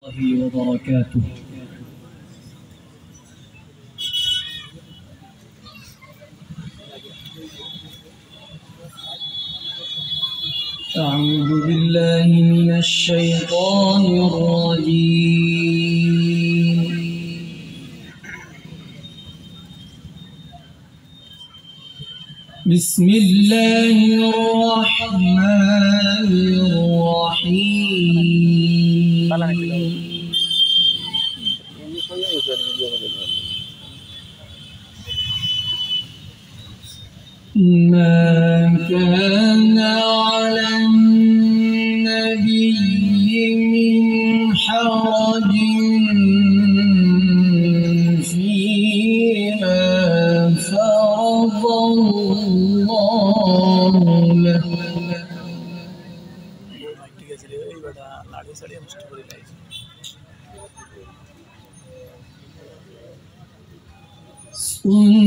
الله وبركاته. أعوذ بالله من الشيطان الرجيم. بسم الله الرحمن الرحيم. ما كان على النبي من حرج فيما فرض الله له. سنة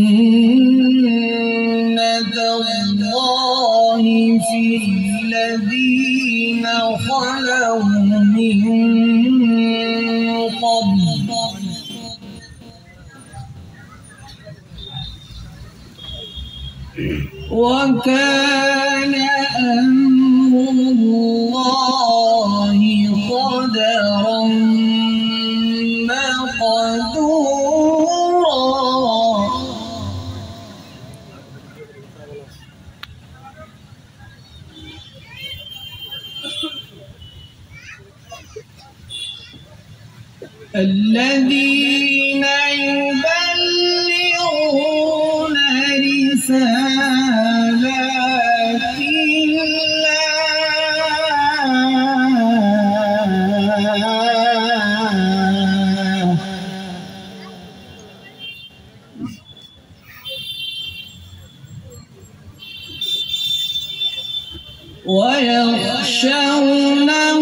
الله في الذين خلوا من قبل وكان أمر الله قدرا مقدورا. الذين يبلغون رسالات الله ويخشونه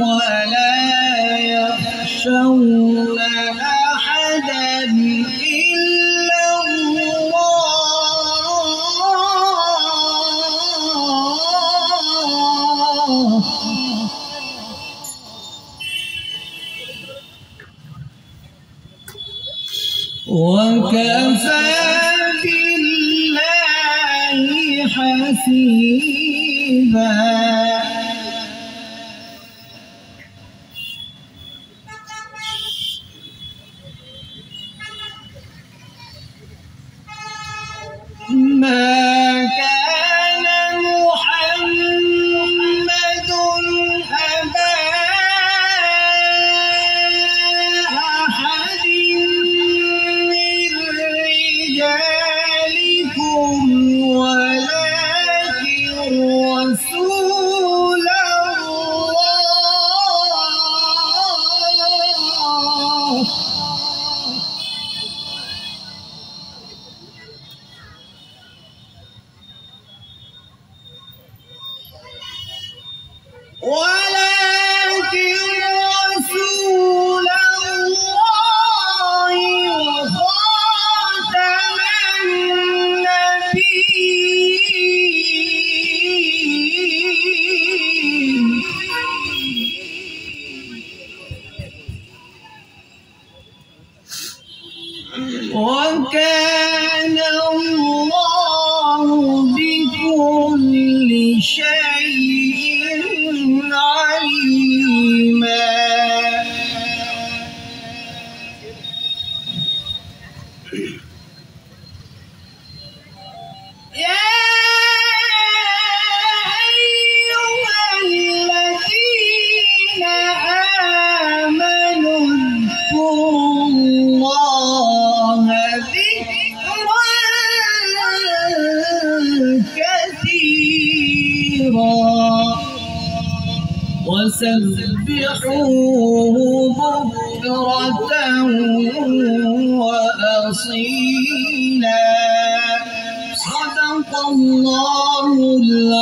ولا يخشون أحدا إلا الله وكفى بالله حسيبا. ما كان محمد أبا أحد من رجالكم ولكن رسول الله وخاتم النبيين. وكان الله بكل شيء عليما. يا أيها الذين آمنوا اذكروا الله ذكرا كثيرا وسبحوه بكرة وأصيلا. صدق الله العظيم.